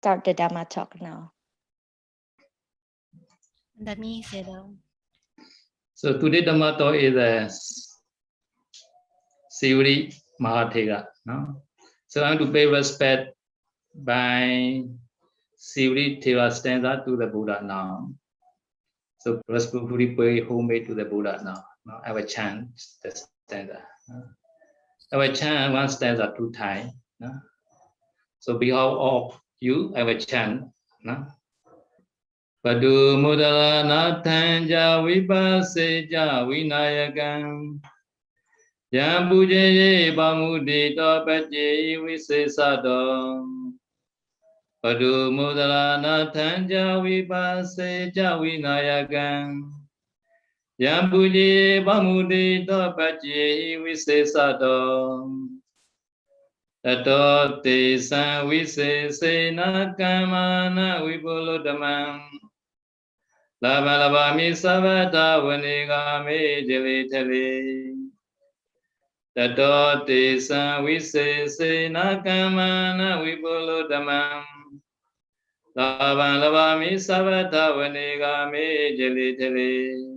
start the Dhamma talk now. Let me sit down. So today Dhamma talk is a Sivri Mahathera. No? So I want to pay respect by Sivri Thera stanza to the Buddha now. So respectfully pay homage to the Buddha now. No? I will chant the stanza. No? I will chant one stanza 2 times. No? So behalf of you, I will chant. No? Padu mudala nathanja vipaseja vinayakam Yambuje bamudi to paje visesado Padu mudala nathanja vipaseja vinayakam Yambuje bamudi to paje visesado Tato te san visesena kamana vipulodamam Lava lava mi savata vaniga me jeli teli Tato te san visese nakamana vipulodamam Lava lava mi savata vaniga me jeli teli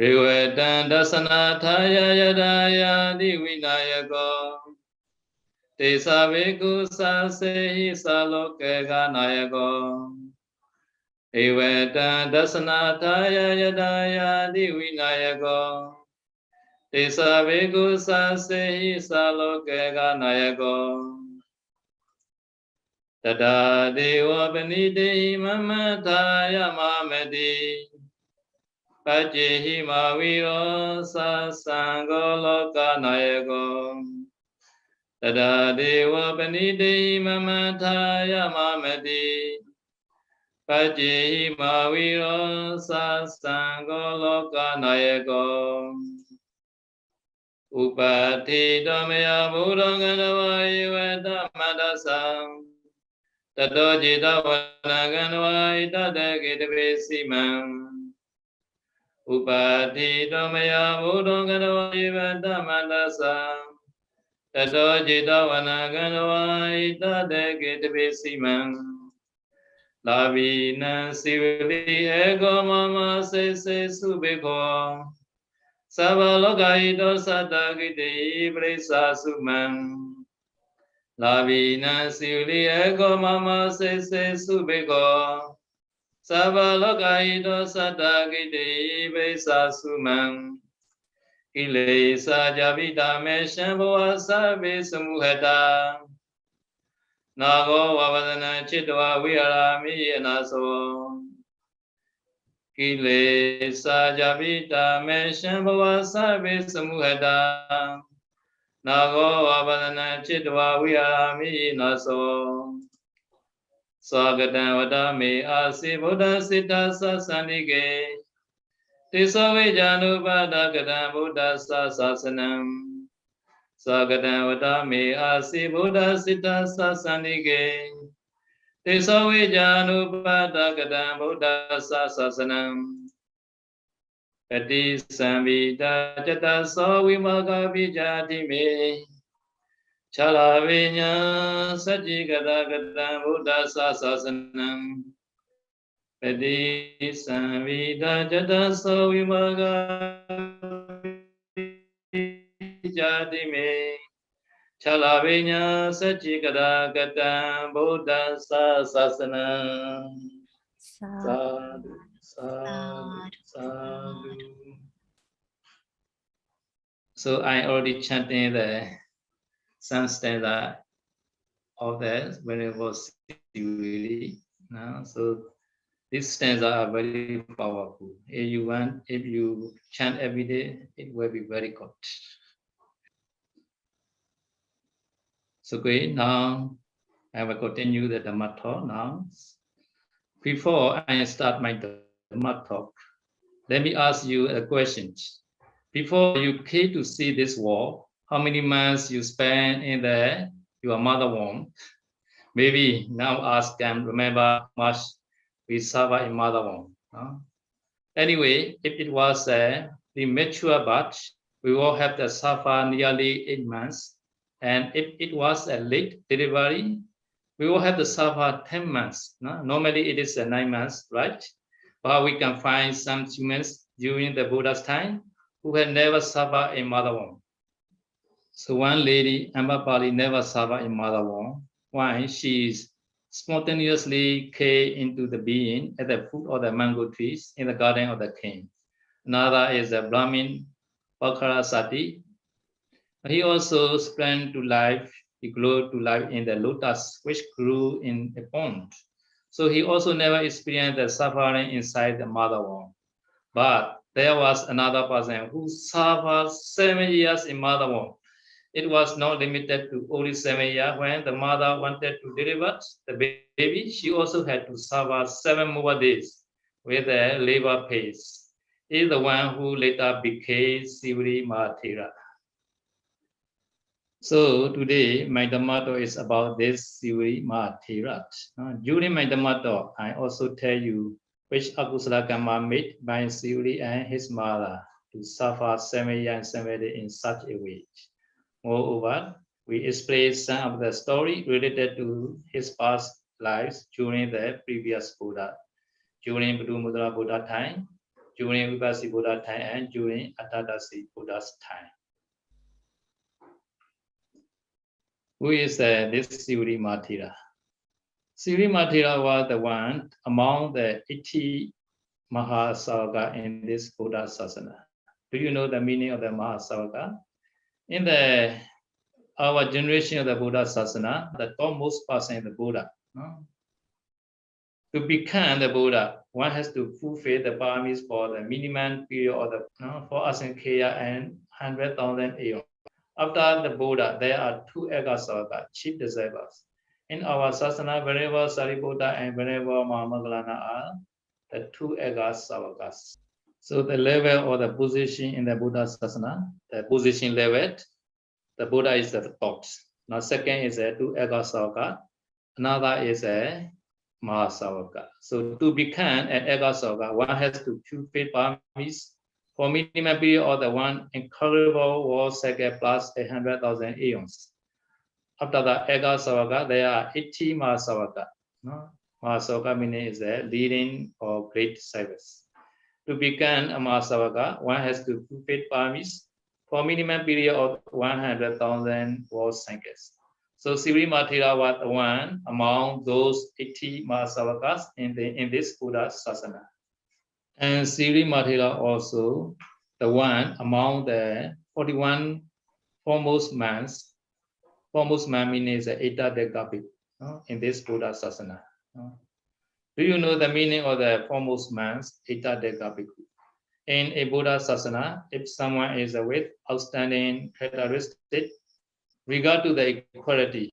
Rivetan dasana thaya yadaya divinayako Tesa veku sasehi salokega nayako Eveta dasana thaya yadaya divinayako Tesa veku sasehi salokega nayako Tada deva benide mama thaya mamedi Pajehi maviro sasangoloka nayako Tada deva benide mamataya mamadi Pajehi maviro sasangoloka nayako Upati damaya buddhanganavai vedammadasam Tato jita vanaganavai tadakitavesimam Upati damaya buddhanganavai vedammadasam Tato jita vanaganavai tadakitavesimam Lavina sivili ego mama se subhiko Savalokaito satagiti presa sumam Lavina sivili ego mama se subhiko Savalokaito satagiti presa sumam Kilesa javita me shambhava sarve samuhata Nago vavadana chitva vihārami anaso Kilesa javita me shambhava sarve samuhata Nago vavadana chitva vihārami anaso Swagatam vadami asi buddha siddha sasanike Tiso vijanubhadagatam buddha sasanam Swagatam vadami asi buddha siddha sasanike Tiso vijanubhadagatam buddha sasanam Pati samvita jata so vimaga vijati me Chala vinya sajikadagatam buddha sasanam Pati samvita jata so vimaga vijati me Chala vinya sajikadagatam buddha sasanam Sadhu, sadhu, sadhu. So I already chanted some stanza of that when it was Sivili. Now, so these stanzas are very powerful. If you chant every day, it will be very good. So great. Now I will continue the Dhamma talk now. Before I start my Dhamma talk, let me ask you a question. Before you came to see this world, how many months you spent in your mother womb? Maybe now ask them, remember how much we suffer in mother womb. No? Anyway, if it was the mature batch, we will have to suffer nearly 8 months. And if it was a late delivery, we will have to suffer 10 months. No? Normally it is 9 months, right? But we can find some humans during the Buddha's time who had never suffered a mother womb. So one lady, Ambapali, never suffered a mother womb. Why? She spontaneously came into the being at the foot of the mango trees in the garden of the king. Another is the Brahmin Pakharasati. He also sprang to life. He grew to life in the lotus, which grew in a pond. So he also never experienced the suffering inside the mother womb. But there was another person who suffered 7 years in mother womb. It was not limited to only 7 years. When the mother wanted to deliver the baby, she also had to suffer 7 more days with a labor pains. He is the one who later became Sivri Mahathera. So today my Dhamma talk is about this Sivri Mahathera. During my Dhamma talk, I also tell you which akusala karma made by Sivri and his mother to suffer 7 years and 7 days in such a way. Moreover, we explain some of the story related to his past lives during the previous Buddha, during Buddha Buddha time, during Vipassi Buddha time, and during Atadasi Buddha's time. Who is this Sivri Mahathera? Sivri Mahathera was the one among the 80 Mahasavaka in this Buddha Sasana. Do you know the meaning of the Mahasavaka? In our generation of the Buddha Sasana, the topmost person is the Buddha. To become the Buddha, one has to fulfill the paramis for the minimum period of the for Asankheya and 100,000 aeons. After the Buddha, there are 2 Agasavaka, chief disciples. In our Sasana, Venerable Sariputta and Venerable Mahamoggallana are the 2 Agasavakas. So the level or the position in the Buddha Sasana, the position level, the Buddha is at the top. Now second is a 2 Agasavaka, another is a Mahasavaka. So to become an Agasavaka, one has to fulfill paramis for minimum period of the one incurable world cycle plus 100,000 aeons. After the Agasavaka, there are 80 Mahasavaka. Mahasavaka meaning is a leading or great service. To become a Mahasavaka, one has to fulfill paramis for minimum period of 100,000 world cycles. So Sivri Mahathera was one among those 80 Mahasavakas in this Buddha Sasana. And Sivri Mahathera also the one among the 41 foremost man meaning is Eta Dekabhik in this Buddha Sasana. Do you know the meaning of the foremost man, Eta Dekabhik? In a Buddha Sasana, if someone is with outstanding characteristic regard to the equality,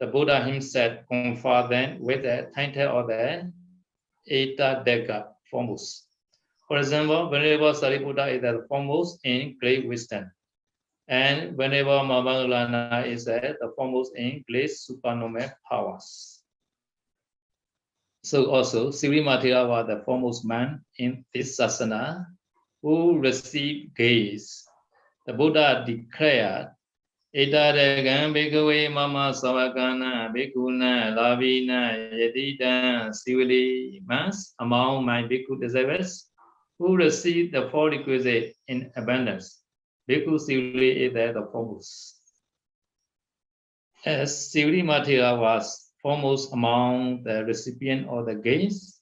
the Buddha himself conferred them with the title of the Eta Deka, foremost. For example, Venerable Sariputta is the foremost in great wisdom, and Venerable Mahamoggallana is the foremost in great supernormal powers. So also, Sivri Mahathera was the foremost man in this Sasana who received gaze. The Buddha declared, Eta Dekam Bhikkhave Mama Savakana Bhikkhuna Lavina Yadida Sivri Mas among my Bhikkhu disciples who received the 4 requisites in abundance. Bhikkhu Sivri is the foremost. As Sivri Mahathera was foremost among the recipient of the gaze,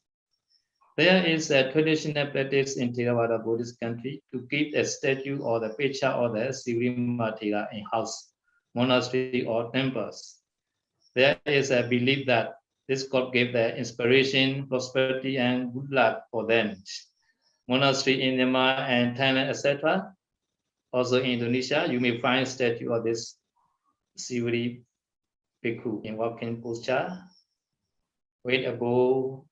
there is a traditional practice in Theravada Buddhist country to keep a statue or the picture of the Sivri Mahathera in house, monastery or temples. There is a belief that this God gave the inspiration, prosperity and good luck for them. Monastery in Myanmar and Thailand, etc. Also in Indonesia, you may find statue of this Sivri Bhikkhu in walking posture, with a bow,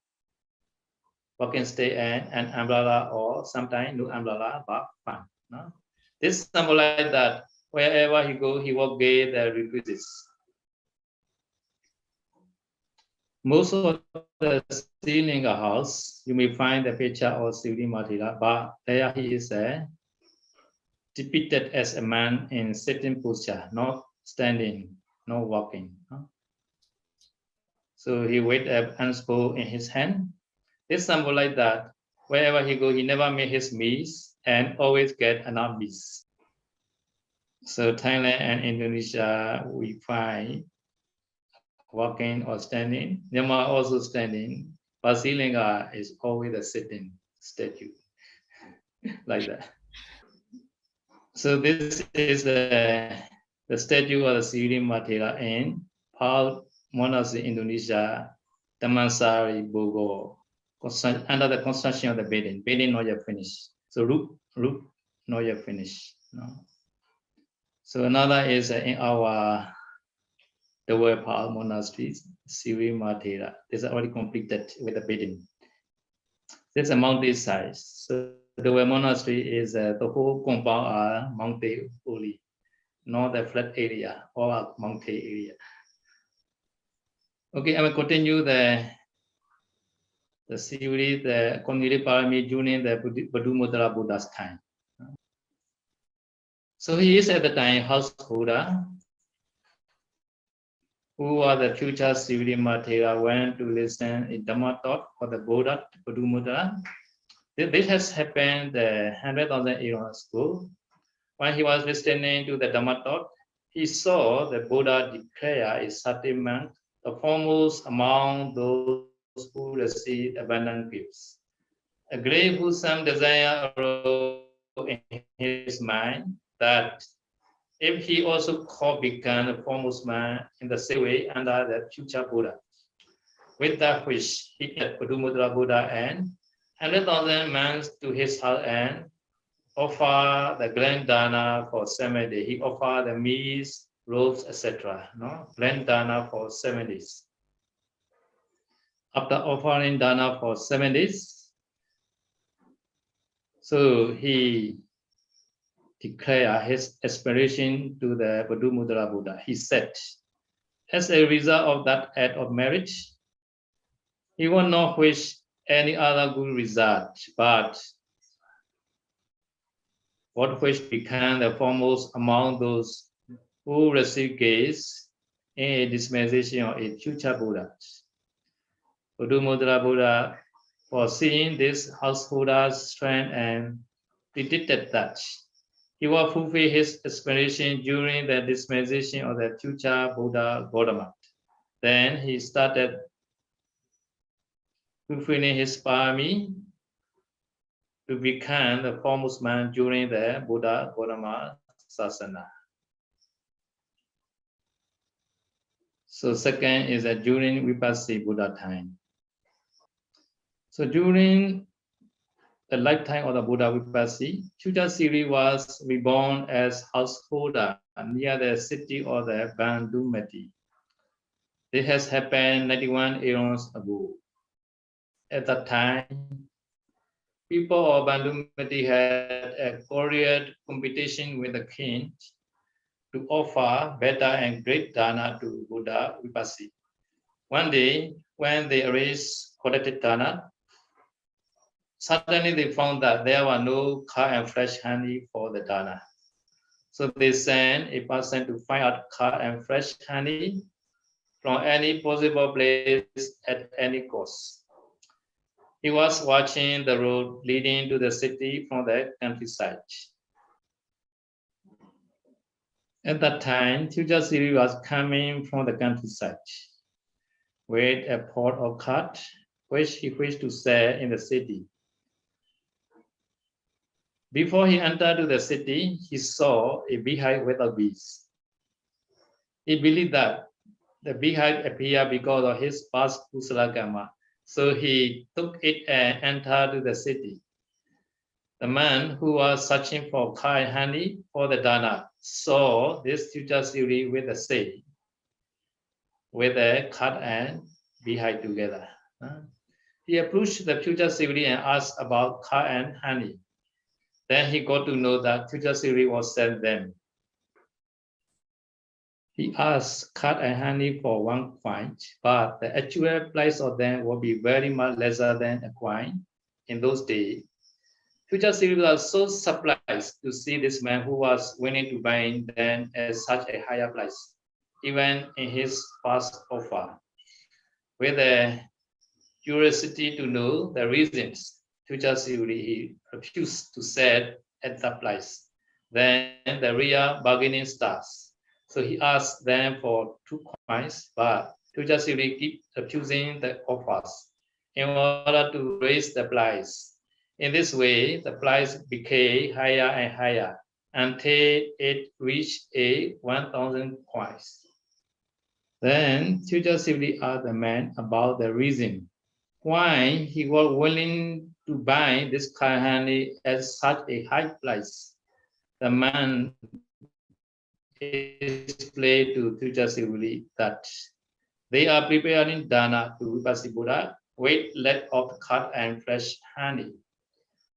walking stick and an umbrella, or sometimes no umbrella but fan. No? This symbolizes that wherever he goes, he will get the requisites. Most of the ceiling of house, you may find the picture of Sivri Mahathera, but there he is depicted as a man in sitting posture, not standing, no walking. So he weighed a alms bowl in his hand. This symbolizes that wherever he goes, he never made his meals and always get enough meals. So Thailand and Indonesia, we find walking or standing. Myanmar also standing, but Sri Lanka is always a sitting statue, like that. So this is the statue of the Sri Matera in Paul Monastery, Indonesia, Damansari, Bogor, under the construction of the building. Building not yet finished. So roof not yet finished. No. So another is in our the Lower Paul Monastery, Sri Matera. This is already completed with the building. This is a mountain size. So the Lower Monastery is the whole compound mountain only, not the flat area or mountain area. Okay, I will continue the series, the Kongniri Parami during the Padumudra Buddha's time. So he is at the time householder who was the future Sri Matera went to listen in Dhamma talk for the Buddha Padumudra. This has happened 100,000 years ago. When he was listening to the Dhamma talk, he saw the Buddha declare a certain monk, the foremost among those who received abundant gifts. A great wholesome desire arose in his mind that if he also could become a foremost man in the same way under the future Buddha. With that wish, he had Padumudra Buddha and 100,000 monks to his house and offer the grand dana for 7 days. He offered the meals, robes, etc. No? Grand dana for 7 days. After offering dana for 7 days, so he declared his aspiration to the Padumudra Buddha. He said, as a result of that act of marriage, he will not wish any other good result, but what wish become the foremost among those who receive gifts in a dispensation of a future Buddha. Padumudra Buddha, foreseeing this householder's strength and predicted that he will fulfill his aspiration during the dispensation of the future Buddha Gautama. Then he started fulfilling his parami to become the foremost man during the Buddha Gautama Sasana. So second is that during Vipassana Buddha time. So during the lifetime of the Buddha Vipassana, Chuja Siri was reborn as householder near the city of the Bandumati. This has happened 91 eons ago. At that time, people of Bandumati had a warrior competition with the king to offer better and great dana to Buddha Vipassana. One day, when they collected dana, suddenly they found that there were no curd and fresh honey for the dana. So they sent a person to find out curd and fresh honey from any possible place at any cost. He was watching the road leading to the city from the countryside. At that time, Chuja Siri was coming from the countryside with a pot of curd, which he wished to sell in the city. Before he entered to the city, he saw a beehive with a bees. He believed that the beehive appeared because of his past kusala karma. So he took it and entered to the city. The man who was searching for curd and honey for the dana saw this Chuja Siri with the sea, with the curd and beehive together. He approached the Chuja Siri and asked about curd and honey. Then he got to know that Chuja Siri was sent them. He asked curd and honey for 1 coin, but the actual price of them would be very much lesser than a coin in those days. Future Sivili was so surprised to see this man who was willing to buy them at such a higher price, even in his first offer. With a curiosity to know the reasons, Future Sivili he refused to sell at that price. Then the real bargaining starts. So he asked them for 2 coins, but Future Sivili keep refusing the offers in order to raise the price. In this way, the price became higher and higher until it reached 1,000 coins. Then Future Sivili asked the man about the reason why he was willing to buy this kahani at such a high price. The man explained to Future Sivili that they are preparing dana to Vipassi Buddha with lead of cut and fresh honey.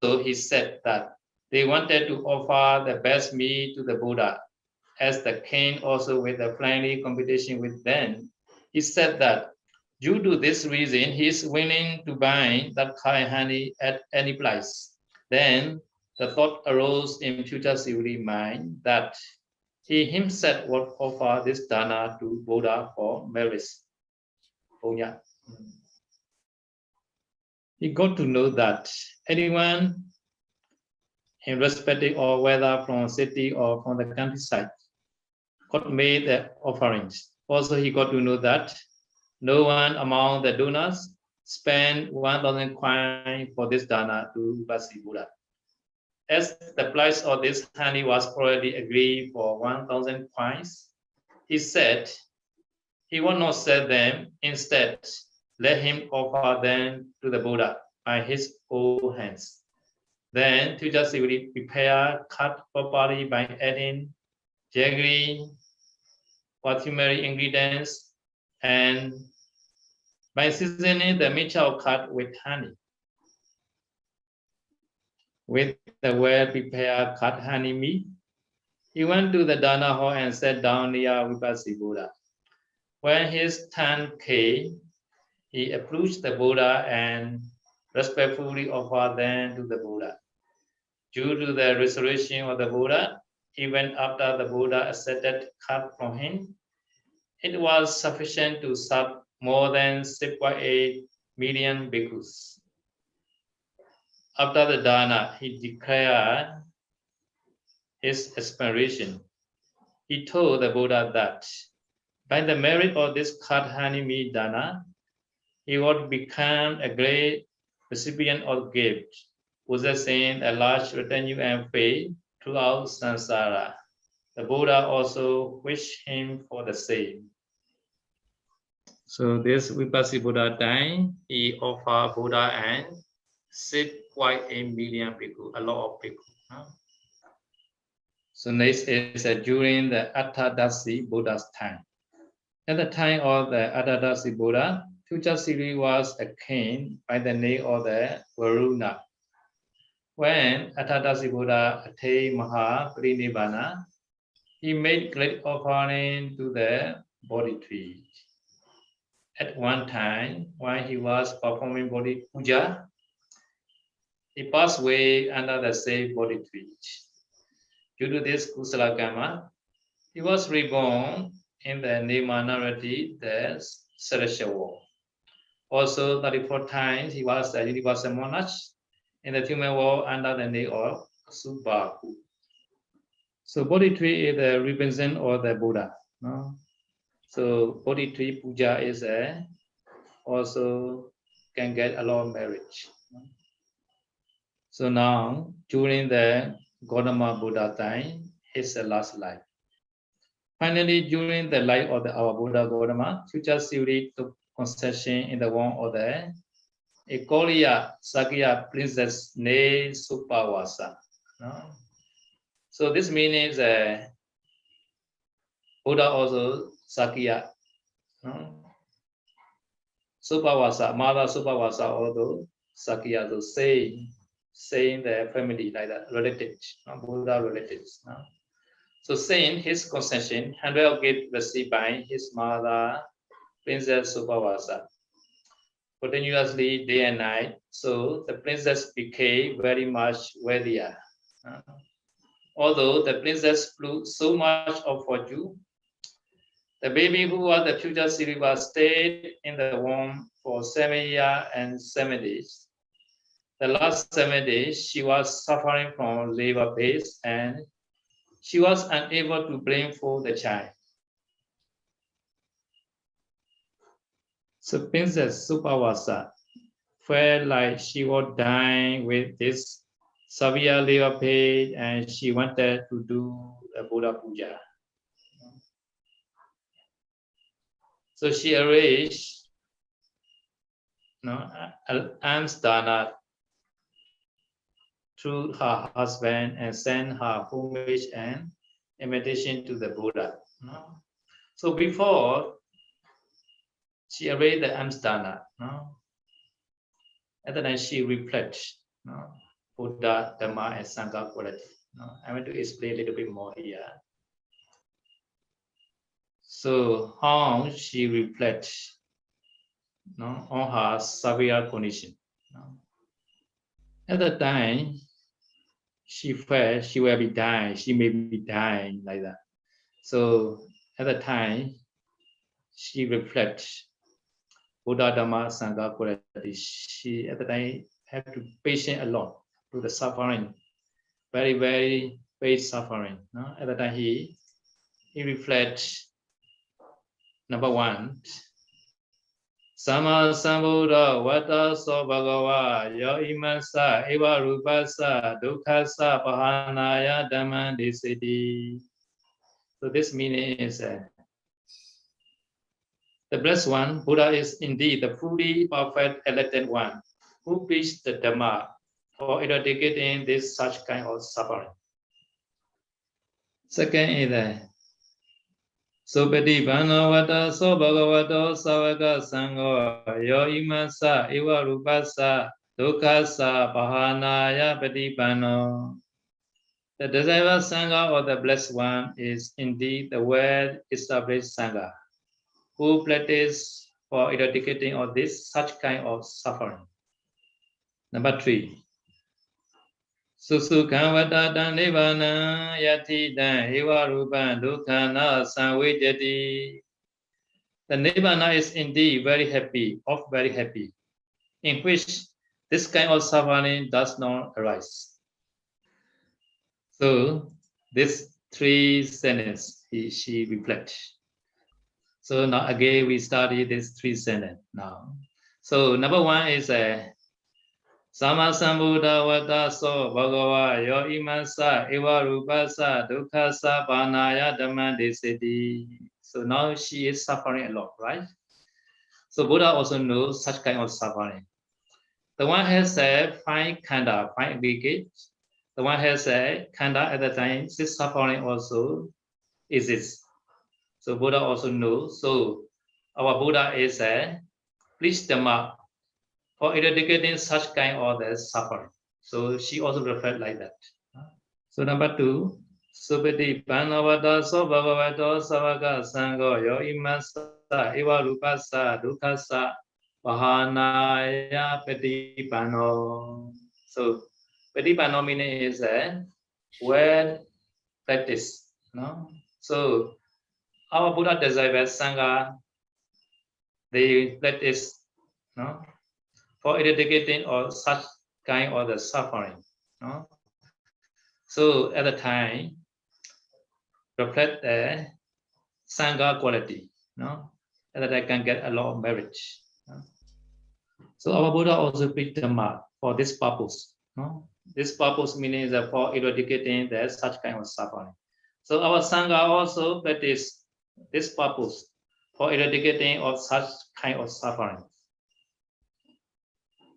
So he said that they wanted to offer the best meat to the Buddha. As the king also with a friendly competition with them, he said that due to this reason, he is willing to buy that kahani at any price. Then the thought arose in Future Sivili's mind that he himself would offer this dana to Buddha for marriage. Oh yeah. He got to know that anyone, irrespective of whether from city or from the countryside, could make the offerings. Also, he got to know that no one among the donors spent 1,000 coins for this dana to Vipassi Buddha. As the price of this honey was already agreed for 1,000 coins, he said he would not sell them. Instead, let him offer them to the Buddha by his own hands. Then Future Sivili prepared cut properly by adding jaggery, perfumery ingredients, and by seasoning the mixture of cut with honey. With the well-prepared cut honey meat, he went to the dana hall and sat down near Vipassi Buddha. When his turn came, he approached the Buddha and respectfully offered them to the Buddha. Due to the restoration of the Buddha, even after the Buddha accepted cut from him, it was sufficient to serve more than 6.8 million bhikkhus. After the dana, he declared his aspiration. He told the Buddha that by the merit of this cut honey meat dana, he would become a great recipient of gift, possessing a large retinue and faith throughout samsara. The Buddha also wished him for the same. So this Vipassi Buddha time, he offered Buddha and 6.8 million people, a lot of people. So next is during the Attadasi Buddha's time. At the time of the Attadasi Buddha, Future Sivili was a king by the name of the Varuna. When Attadasi Buddha attained Mahaparinibbana, he made great offering to the Bodhi tree. At one time, while he was performing Bodhi Puja, he passed away under the same Bodhi tree. Due to this Kusala Karma, he was reborn in the Nimanarati, the Celestial World. Also, 34 times he was a universal monarch in the human world under the name of Subbahu. So Bodhi tree is the represent of the Buddha. No? So Bodhi tree puja is also can get a lot of marriage. So now during the Gautama Buddha time, his last life. Finally, during the life of our Buddha Gautama, Future Sivili took concession in the womb of the Ekoliya Sakya princess named Supawasa. No? So this means Buddha also Sakya. No? Supawasa, mother Supawasa also Sakya, so saying the family like that, relatives, no? Buddha relatives. No? So saying his concession, 100 gifts received by his mother, Princess Supawasa. continuously day and night. So the princess became very much wealthier. Although the princess flew so much of fortune, the baby who was the future Siriva stayed in the womb for 7 years and 7 days. The last 7 days, she was suffering from labor pains and she was unable to bring forth the child. So Princess Supawasa felt like she was dying with this severe labor pain and she wanted to do a Buddha Puja. So she arranged alms dana through her husband and sent her homage and invitation to the Buddha. So before she arranged the alms dana, and then she reflects Buddha, Dhamma, and Sangha quality. I want to explain a little bit more here. So how she reflects on her severe condition. At the time, she felt she will be dying, she may be dying like that. So at the time, she reflects Buddha, Dhamma, Sangha quality. She at the time had to patient a lot to the suffering, very, very great suffering. At the time he reflects, number one, Sama Sambuddha Vata So Bhagava Yo Imasa Eva Rupasa Dukkasa Pahanaya Dhammandisiti. So this meaning is the blessed one, Buddha is indeed the fully perfect elected one who preached the Dhamma for eradicating this such kind of suffering. Second is Sopati Bhanavata So Bhagavato Savaka Sangha Yo Imasa Eva Rupasa Dukkasa Pahanaya Patipano. The disciple Sangha or the blessed one is indeed the well-established Sangha who practice for eradicating of this such kind of suffering. Number 3. Susukhavata dan nivana yati dan eva rupan dukkana samvijati. The nirvana is indeed very happy, very happy, in which this kind of suffering does not arise. So this 3 sentences she reflects. So now again we study this 3 sentences now. So number 1 is Sama Sambuddha Vata So Bhagava Yo Imasa Eva Rupasa Dukkasa Panaya Dhammandisiti. So now she is suffering a lot, right? So Buddha also knows such kind of suffering. The one has a 5 khanda, 5 aggregates. The one has a khanda at the time, this suffering also exists. So Buddha also knows. So our Buddha is a please Dhamma for eradicating such kind of the suffering. So she also reflects like that. So number 2, Supati Bhanavata So Bhagavato Savaka Sangha Yo Imasa Eva Rupasa Dukkasa Pahanaya Patipano. So Patipano meaning is a well practice. So our Buddha disciple Sangha, they practice for eradicating or such kind of the suffering. So at the time, reflect the Sangha quality. And that I can get a lot of merit. So our Buddha also preached Dhamma for this purpose. This purpose meaning that for eradicating the such kind of suffering. So our Sangha also practice this purpose for eradicating of such kind of suffering.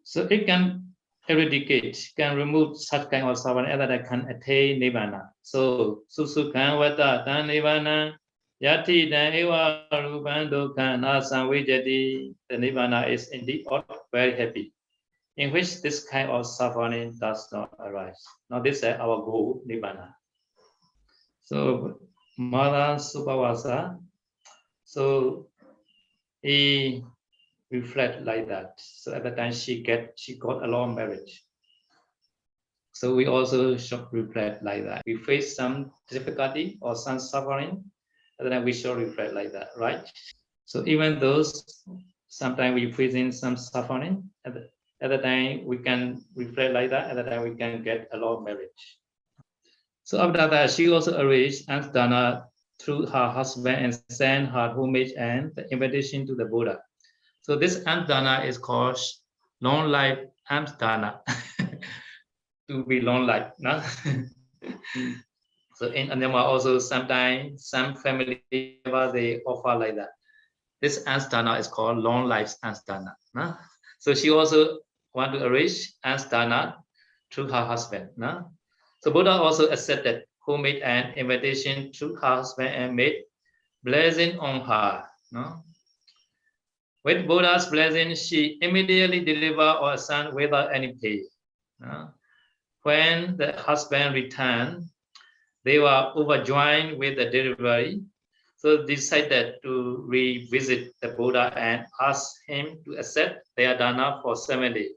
So it can eradicate, can remove such kind of suffering, and that I can attain Nibbana. So Susukhan Vata Dan Nibbana Yati Dan Eva Rupan Dukkana Samvijati. The Nibbana is indeed very happy, in which this kind of suffering does not arise. Now this is our goal, Nibbana. So Mother Supawasa, so he reflect like that. So at the time she got a lot of marriage. So we also should reflect like that. We face some difficulty or some suffering, and then we should reflect like that, right? So even those sometimes we facing some suffering, at the time we can reflect like that. At the time we can get a lot of marriage. So after that, she also arranged Amsterdana through her husband and sent her homage and the invitation to the Buddha. So this Amsterdana is called long life Amsterdana. To be long life, no? So in Myanmar also sometimes some family they offer like that. This Amsterdana is called long life Amsterdana. No? So she also want to arrange Amsterdana through her husband. No? So Buddha also accepted homage and invitation to her husband and made blessing on her. No? With Buddha's blessing, she immediately delivered her son without any pay. No? When the husband returned, they were overjoyed with the delivery, so decided to revisit the Buddha and ask him to accept their dana for 7 days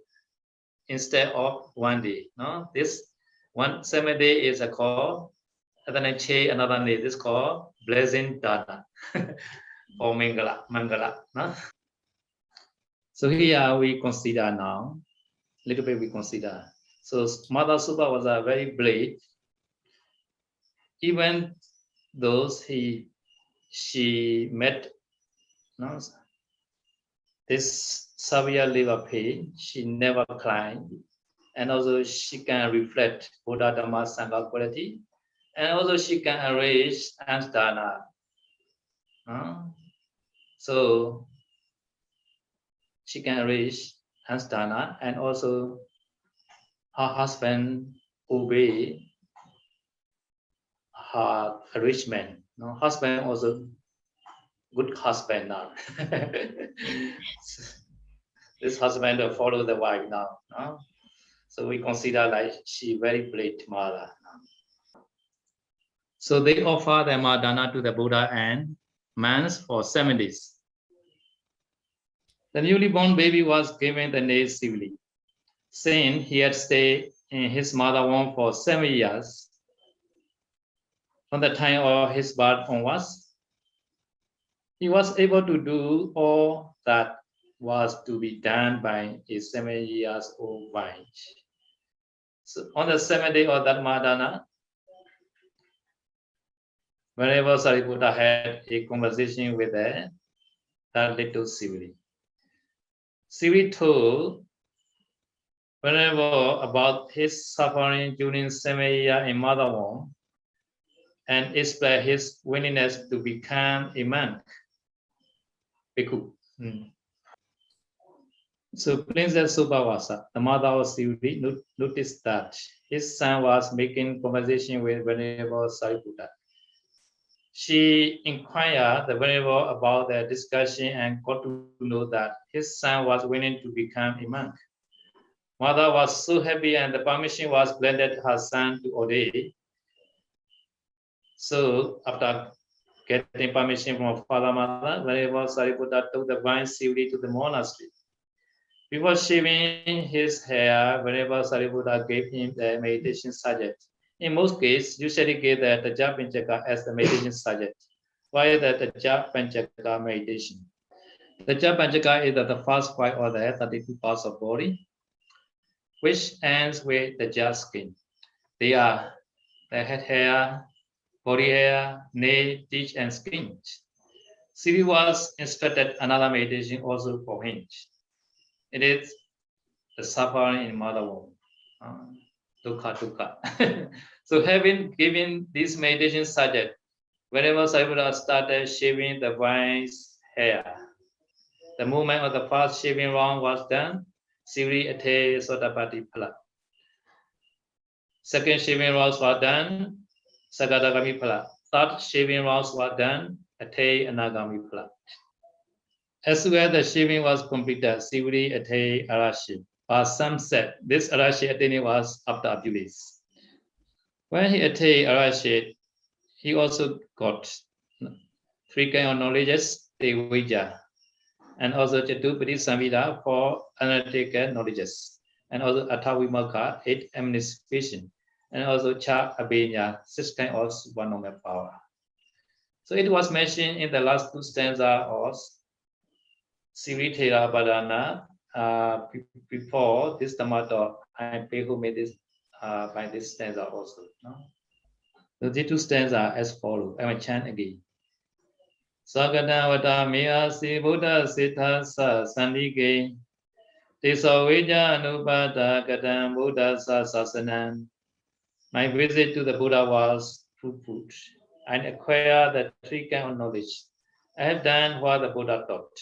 instead of 1 day. No, this 7 days is called another day. This is called blessing dana or mangala. No? So here we consider now, little bit we consider. So Mother Suba was a very brave. Even though she met this severe liver pain, she never cried, and also she can reflect Buddha Dhamma Sangha quality, and also she can arrange Amsterdana. So she can arrange Amsterdana, and also her husband obey her arrangement. No, husband also good husband now. This husband follow the wife now. No? So we consider like she very great mother. So they offer the dana to the Buddha and monks for 7 days. The newly born baby was given the name Sivali, saying he had stayed in his mother womb for 7 years. From the time of his birth onwards, he was able to do all that was to be done by a 7 years old wife. So on the 7th day of that Madana, whenever Sariputta had a conversation with that little Sivali, Sivali told whenever about his suffering during 7 years in mother womb and expressed his willingness to become a monk. Bhikkhu. So Princess Subhavasa, the mother of Sivali, noticed that his son was making conversation with Venerable Sariputta. She inquired the Venerable about their discussion and got to know that his son was willing to become a monk. Mother was so happy and the permission was granted her son to ordain. So after getting permission from father mother, Venerable Sariputta took the blind Sivali to the monastery. Before shaving his hair, Venerable Sariputta gave him the meditation subject. In most cases, usually give the Taja Panchaka as the meditation subject. Why is the Taja Panchaka meditation? The Taja Panchaka is the first 5 of the 32 parts of body, which ends with the Taja skin. They are the head hair, body hair, nail, teeth, and skin. Sivali was instructed another meditation also for him. It is the suffering in mother womb, dukkha. So having given this meditation subject, whenever Sariputta started shaving the wife's hair, the movement of the first shaving round was done, Sivali attained Sotapatti phala. Second shaving rounds were done, Sagadagami phala. Third shaving rounds were done, attained Anagami phala. As soon as the shaving was completed, Sivali attained Arashi. But some said this Arashi attaining was after a few days. When he attained Arashi, he also got 3 kinds of knowledges, Tevaja, and also Chatupadi Samhita for analytical knowledges, and also Athavimaka, 8 emancipation, and also Cha Abhinya, 6 kind of supernormal power. So it was mentioned in the last 2 stanzas of Sivithera Badana before this Dhamma. I pay who made this by this stanza also. No? So these 2 stanzas as follows. I will chant again. Sagadavata Mea Si Buddha Siddha Sa Sandike Tiso Vijja Anupada Gadam Buddha Sa Sasanam. My visit to the Buddha was fruitful. I acquired the 3 kinds of knowledge. I have done what the Buddha taught.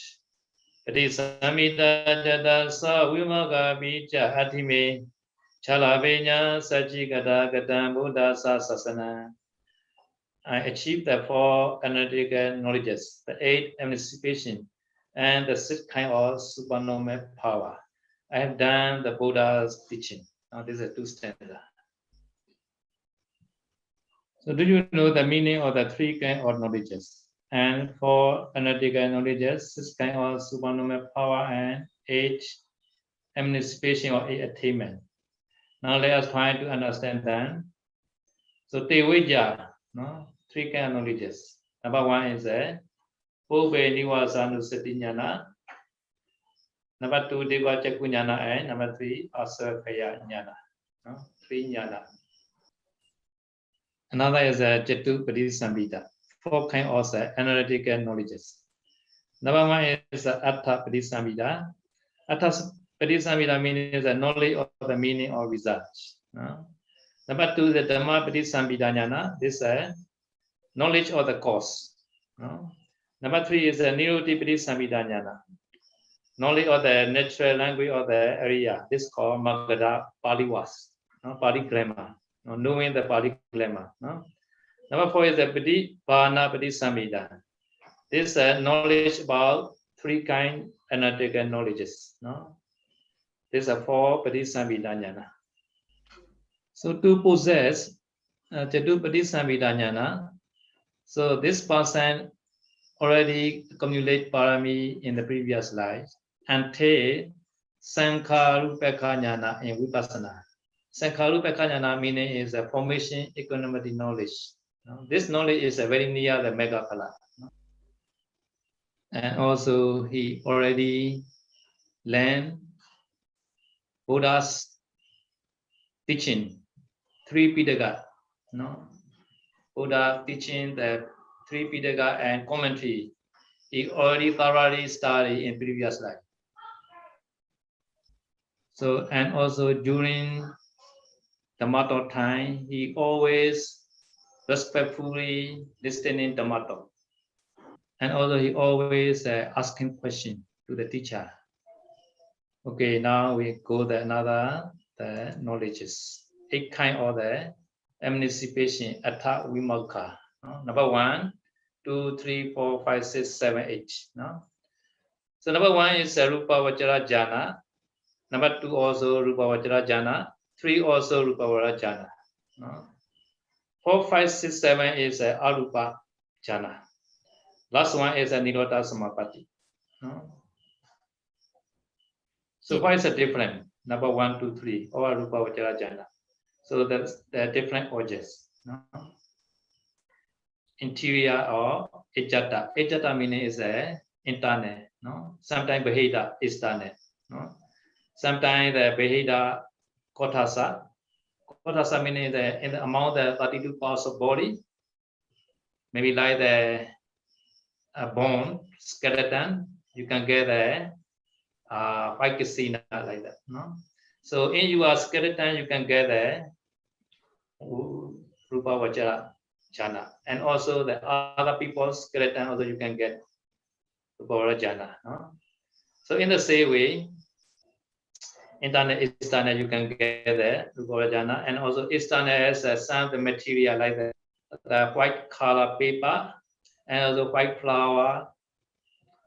Pati Samhita Jata Sa Vimaka Bija Atime Chalavenya Sajigata Gadam Buddha Sa Sasana. I achieved the 4 analytical knowledges, the 8 emancipation, and the 6 kind of supernormal power. I have done the Buddha's teaching. Now this is 2 stanzas. So do you know the meaning of the 3 kind of knowledges? And 4 analytical knowledges, 6 kind of supernormal power, and 8 emancipation or 8 attainment. Now let us try to understand them. So Tevijja, no? 3 kind of knowledges. Number 1 is a Pobe Niwasanusati Jnana. Number 2, Deva Chakku Jnana, and number 3, Asakaya Jnana. No? 3 jnana. Another is a Chatupadi Samhita. 4 kind of analytical knowledges. Number 1 is Attha Padisambhita. Attha Padisambhita meaning is the knowledge of the meaning or results. No? Number 2 is the Dhamma Padisambhita Jnana. This is knowledge of the cause. No? Number 3 is the Niruti Padisambhita Jnana. Knowledge of the natural language of the area. This is called Magadha Pali was. No? Pali grammar. No? Knowing the Pali grammar. No? Number 4 is the Padibhana Padisambhita. This knowledge about 3 kind analytical knowledges. No? These are 4 Padisambhita Jnana. So to possess Chatupadi Samhita Jnana, so this person already accumulate parami in the previous life until Sankharupeka Jnana in Vipassana. Sankharupeka Jnana meaning is a formation economic knowledge. No? This knowledge is very near the Megaphala. No? And also he already learned Buddha's teaching, 3 Pitaka. No? Buddha teaching the 3 Pitaka and commentary. He already thoroughly studied in previous life. So, and also during Dhamma talk time, he always respectfully listening Dhamma talk. And also he always asking question to the teacher. Okay, now we go to another the knowledges. 8 kind of the emancipation, Attha Vimukha. No? Number 1, 2, 3, 4, 5, 6, 7, 8. No? So number 1 is Rupa Vachara Jhana. Number 2 also Rupa Vachara Jhana. 3 also Rupa Vachara Jhana. No? 4, 5, 6, 7 is Arupa Jhana. Last one is Nirodha Samapatti. No? So why is it different? Number 1, 2, 3, or Rupa Vachara Jhana. So that's the different objects. No? Interior or Ejjata. Ejjata meaning is internal. No? Sometimes Beheda external. No? Sometimes the Beheda Kotasa. Kotasa meaning in the among the 32 parts of body. Maybe like the bone, skeleton, you can get a Vaikasina like that. No? So in your skeleton, you can get a Rupa Vachara Jhana. And also the other people's skeleton, also you can get Rupa Vachara Jhana. No? So in the same way, internal, external, you can get the Rupa Vachara Jhana. And also external has some of the material like the white color paper, and also white flower,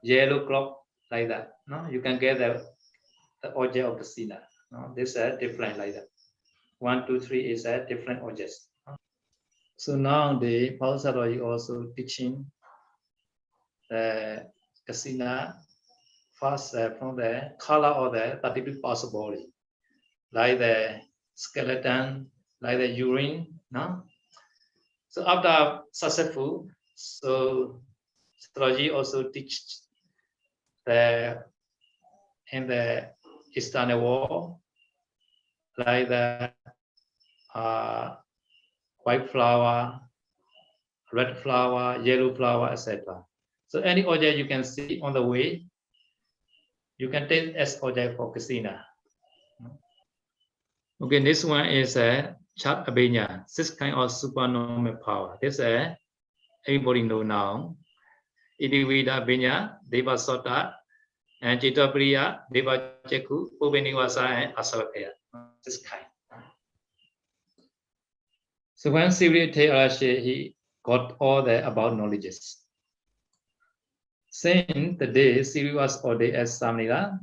yellow cloth, like that. No? You can get the object of the sina. No? This is different like that. 1, 2, 3 is a different objects. So now the Pausaro is also teaching the kasina first from the color of the 32 parts of body, like the skeleton, like the urine, no? So after successful, so astrology also teaches the in the external wall, like the white flower, red flower, yellow flower, etc. So any object you can see on the way, you can take as object for Kasina. Okay, this one is a Chat Abenya, 6 kind of supernormal power. This is everybody know now. Idivida Abenya, Deva Sota, and Chitapriya, Deva Cheku, Ubeniwasa, and Asalakaya. This kind. So when Sivri Arashi, he got all the about knowledges. Since the day Sivri was ordained as Samnila,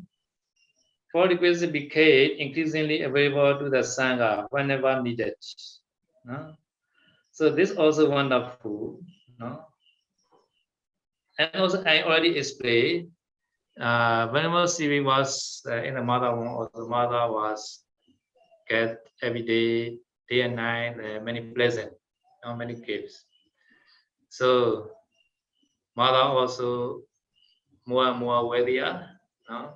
4 requests became increasingly available to the Sangha whenever needed. No? So this also wonderful. No? And also I already explained, whenever Sivri was in the mother womb, or the mother was get every day and night, many pleasant, many gifts. So mother also more and more wealthier. No?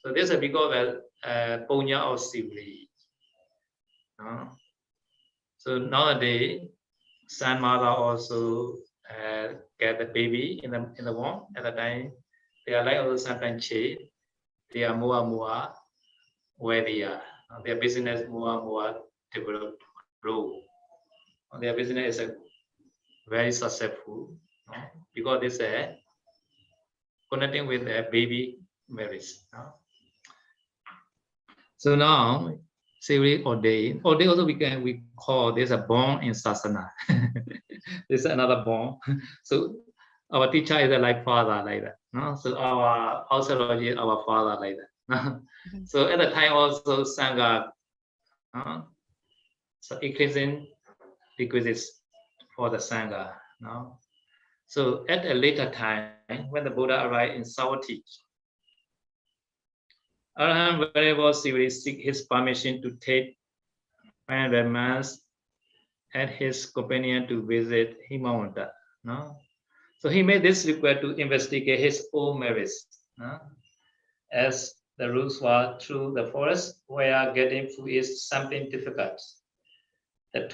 So this is because of punya of Sivri. No? So nowadays, son mother also get the baby in the womb. At the time, they are like also sometimes change. They are more and more wealthier. Their business more and more developed, grow. Their business is very successful, no? Because this is connecting with a baby marriage. No? So now, Sivri ordained also we call this a born in Sasana. This is another born. So our teacher is like father like that. No? So our astrology is our father like that. No? So at the time also Sangha, so increasing requisites for the Sangha. No? So at a later time, when the Buddha arrived in Savatthi, Arahant whenever Sivri seek his permission to take 500 months and his companion to visit Himawanta. No? So he made this request to investigate his own merits. No? As the routes were through the forest where getting food is something difficult. The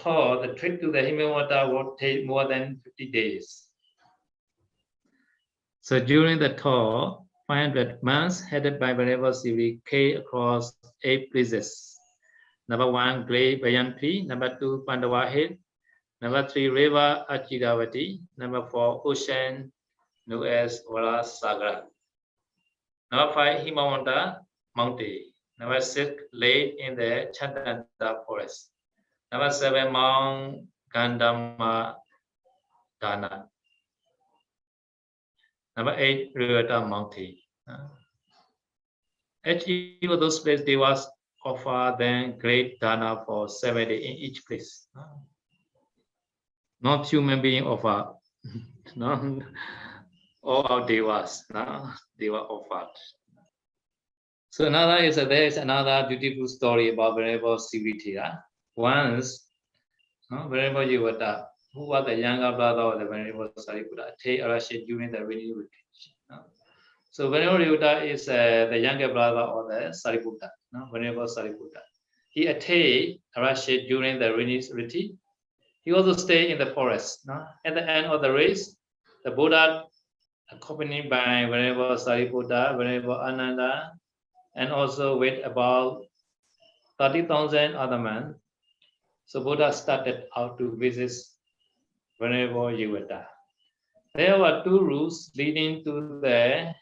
trip to the Himawanta would take more than 50 days. So during the tour, 500 months headed by Venerable Sivri came across 8 places. Number 1, Great Bayanpi. Number 2, Pandawa Hill. Number 3, River Achiravati. Number 4, Ocean known as Varasagar. Number 5, Himawanta Mountain. Number 6, Lake in the Chandanta Forest. Number 7, Mount Gandama Dana. Number 8, Rivata Mountain. Each of those places, they was offer then great dana for 7 days in each place. Not human being offer. No, all our devas, no, they were offered. So another is there is another beautiful story about Venerable Sivitira. Once, Venerable Yuvata, who was the younger brother of the Venerable Sariputta, take Arashi during the rainy retreat. So Venerable Yuvata is the younger brother of the Sariputta, Venerable Sariputta. He attained Arashi during the rainy retreat. He also stayed in the forest. At the end of the race, the Buddha, accompanied by Venerable Sariputta, Venerable Ananda, and also with about 30,000 other men. So Buddha started out to visit Venerable Yuvata. There were 2 routes leading to the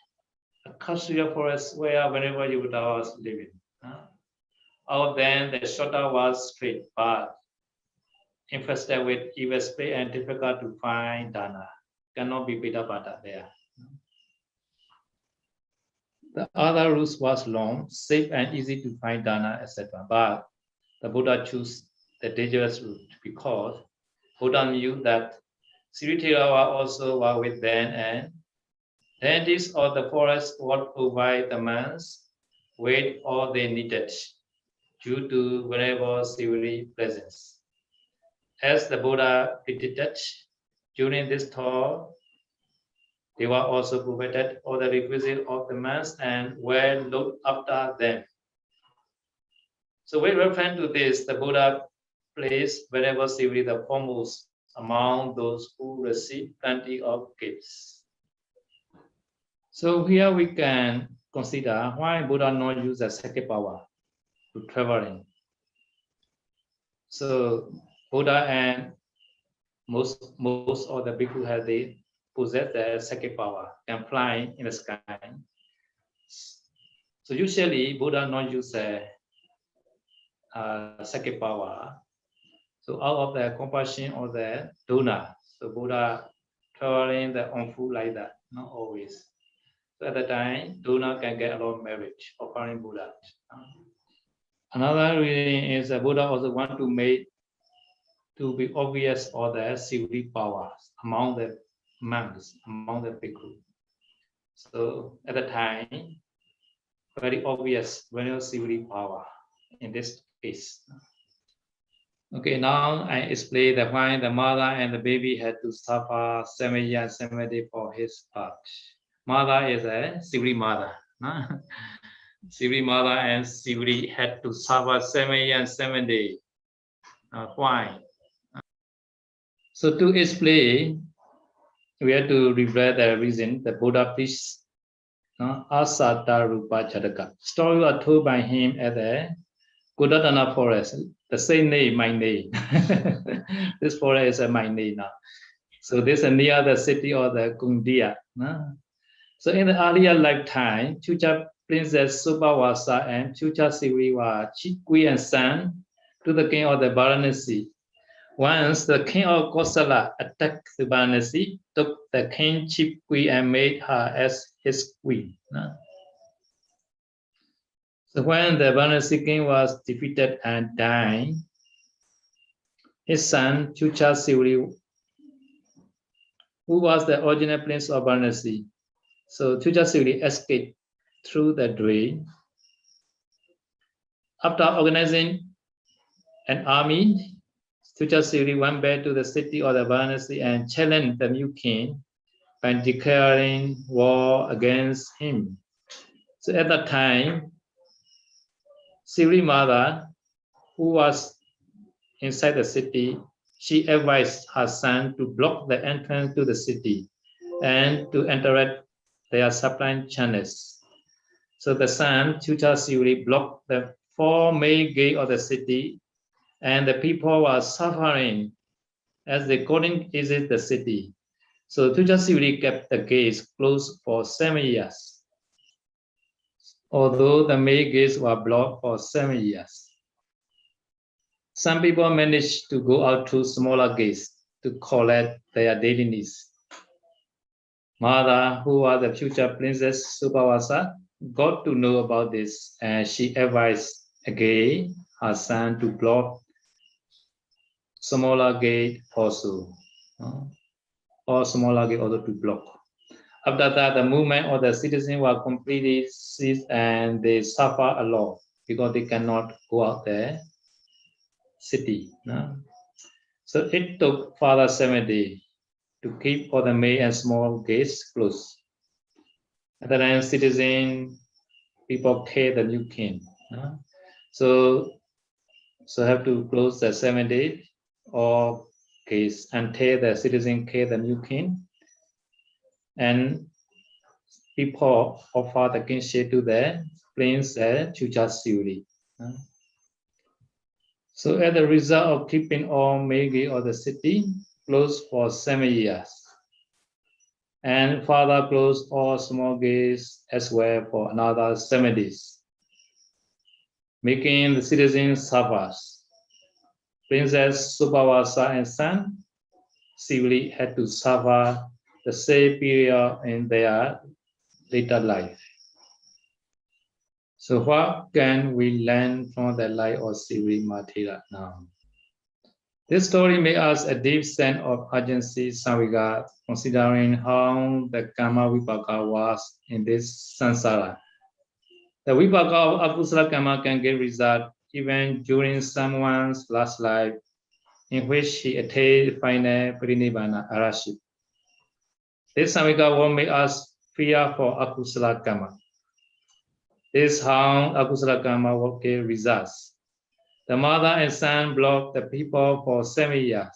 Akashiya forest where Venerable Yuvata was living. Out of them, the shorter was straight, but infested with evil spirit and difficult to find dana. Cannot be Bidapata there. The other route was long, safe and easy to find dana, etc. But the Buddha chose the dangerous route because Buddha knew that Sri Theravada also were with them, and Deities of the forest would provide the monks with all they needed due to Venerable Siviri presence. As the Buddha predicted, during this tour, they were also provided all the requisites of the monks and were looked after them. So with reference to this, the Buddha placed Venerable Siviri the foremost among those who received plenty of gifts. So here we can consider why Buddha not use the second power to traveling. So Buddha and most of the bhikkhu have they possess the second power, can fly in the sky. So usually Buddha not use the second power. So out of the compassion or the dona, so Buddha traveling the on foot like that, not always. So at the time, dona can get a lot of merit offering Buddha. Another reason is that Buddha also want to make to be obvious all the Siviri powers among the monks, among the bhikkhu. So at the time, very obvious Venerable Siviri power in this case. Okay, now I explain that why the mother and the baby had to suffer 7 years, 7 days for his part. Mother is a Siviri mother. Siviri mother and Siviri had to suffer 7 years, 7 days. Why? So to explain, we have to reveal the reason the Buddha preached Asata Rupa Jataka. Story was told by him at the Kudatana forest, the same name, my name. This forest is my name now. So this is near the city of the Kundiya. So in the earlier lifetime, Chucha Princess Subhawasa and Chucha Siviri were queen and son to the king of the Varanasi. Once the king of Kosala attacked the Varanasi, took the king chief queen and made her as his queen. So when the Varanasi king was defeated and died, his son Chucha Siviri, who was the original prince of Varanasi, so Chucha Siviri escaped through the drain. After organizing an army, Chucha Siviri went back to the city of the Varanasi and challenged the new king by declaring war against him. So at that time, Siviri mother, who was inside the city, she advised her son to block the entrance to the city and to interrupt their supply channels. So the son, Chucha Siviri, blocked the 4 main gates of the city, and the people were suffering as they couldn't exit the city. So Chucha Siviri kept the gates closed for 7 years, although the main gates were blocked for 7 years. Some people managed to go out through smaller gates to collect their daily needs. Mother, who was the future princess Subhawasa, got to know about this, and she advised again her son to block smaller gate also, or smaller gate also to block. After that, the movement of the citizens were completely ceased, and they suffer a lot because they cannot go out there. City. So it took further 7 days to keep all the main and small gates closed. At the time, citizen people kill the new king. So have to close the 7 days or gates until the citizen kill the new king, and people offer the kingship to the prince Chucha Siviri. So as a result of keeping all main gates of the city closed for 7 years, and further closed all small gates as well for another 7 days, making the citizens suffer. Princess Subhawasa and son Siviri had to suffer the same period in their later life. So what can we learn from the life of Siviri Mathera now? This story made us a deep sense of urgency, Samvika, considering how the karma vipaka was in this samsara. The vipaka of akusala karma can give result even during someone's last life, in which he attained final parinibbana araship. This Samvika will make us fear for akusala karma. This is how akusala karma will give results. The mother and son blocked the people for 7 years,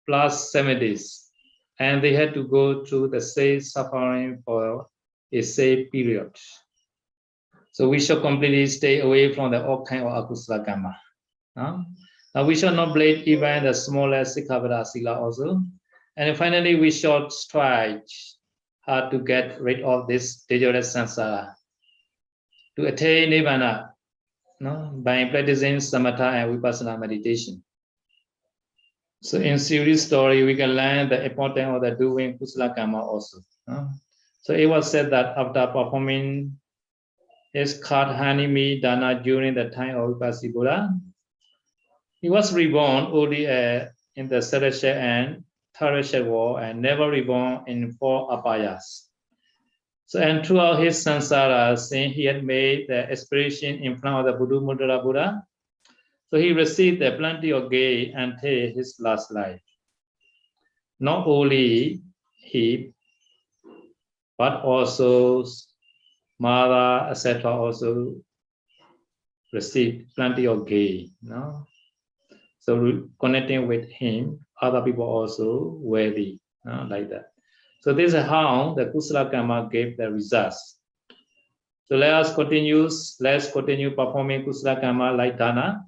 plus 7 days, and they had to go through the same suffering for a same period. So we should completely stay away from the all kind of akusala karma. Now we should not blame even the smallest sikkhapada sila also. And finally, we should strive hard to get rid of this dangerous samsara, to attain nibbana, by practicing samatha and vipassana meditation. So in series story, we can learn the importance of the doing kusala karma also. So it was said that after performing his Khathanimi Dana during the time of Vipassi Buddha, he was reborn only in the Sarashat and Tharashat world and never reborn in 4 apayas. So, and throughout his samsara, since he had made the aspiration in front of the Buddha Mudra Buddha, so he received plenty of gain until his last life. Not only he, but also mother, etc., also received plenty of gain. So connecting with him, other people also worthy, like that. So this is how the kusala karma gave the results. So let's continue performing kusala karma like dana,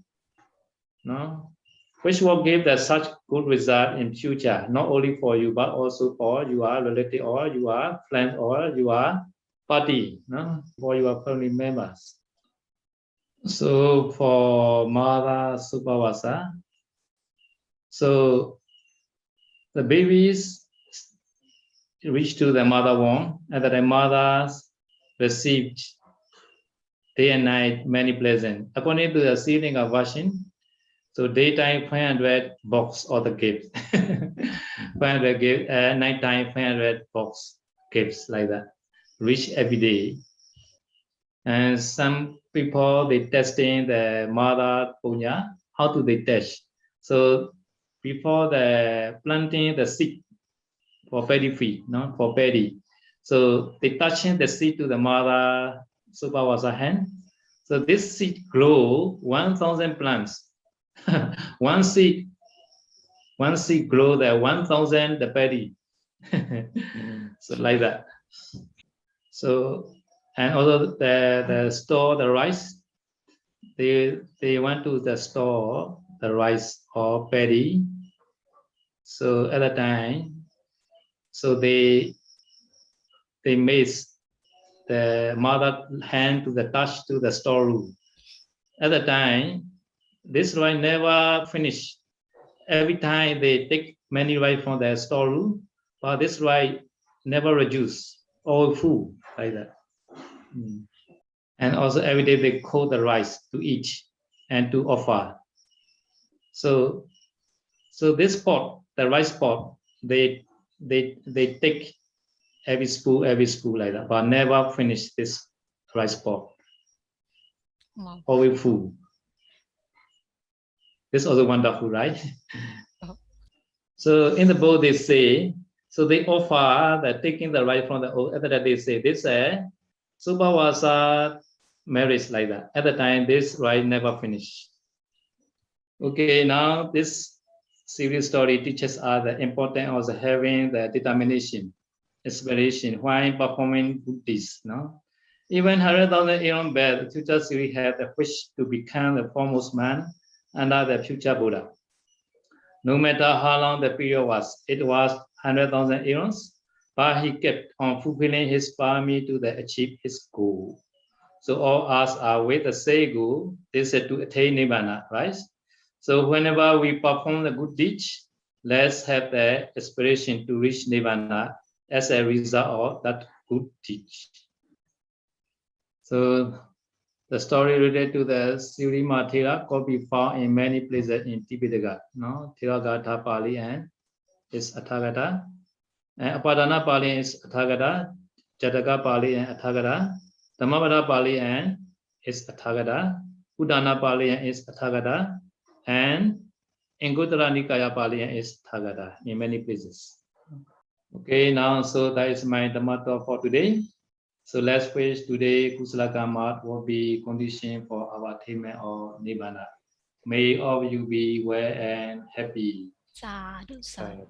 which will give the such good result in future, not only for you, but also for your relative or your friend or your party, for your family members. So for Mother Supavasa, so the babies reach to the mother womb, and the mothers received day and night many pleasant. According to the sealing of version, so daytime 500 box or the gift, 500 gift, nighttime 500 box gifts like that, reach every day. And some people they testing the mother punya. How do they test? So before the planting the seed for paddy feed, for paddy. So they touching the seed to the mother Supavasa hand. So this seed grow 1,000 plants. one seed grow the 1,000 the paddy. So like that. So and also the store the rice. They went to the store the rice or paddy. So at the time. So they made the mother hand to the touch to the storeroom. At the time, this rice never finished. Every time they take many rice from the storeroom, but this rice never reduce, all full like that. And also every day they cook the rice to eat and to offer. So this pot, the rice pot, they take every spoon like that, but never finish this rice pot. Wow. Always full. This is also wonderful, right? So in the book they say, so they offer that taking the rice from the old. After that they say this Supavasa marriage like that. At the time this rice never finished. Okay, now this series story teaches us the importance of having the determination, aspiration while performing good deeds. Even 100,000 years back, the future series had the wish to become the foremost man under the future Buddha. No matter how long the period was, it was 100,000 years, but he kept on fulfilling his parami to achieve his goal. So all us are with the same goal. They said to attain nibbana, right? So whenever we perform the good deeds, let's have the aspiration to reach nibbana as a result of that good deed. So The story related to the Sirima Thera could be found in many places in Tipitaka. No, Theragatha Pali and is Athagata. And Apadana Pali is Athagata. Jataka Pali and Athagata. Dhammavada Pali and is Athagata. Udana Pali and is Athagata. And Anguttara Nikaya Pali and is Athagata in many places. Okay, now so that is my Dhamma talk for today. So let's face today Kusala Karma will be condition for our attainment of Nibbana. May all of you be well and happy. Sadhu, sadhu.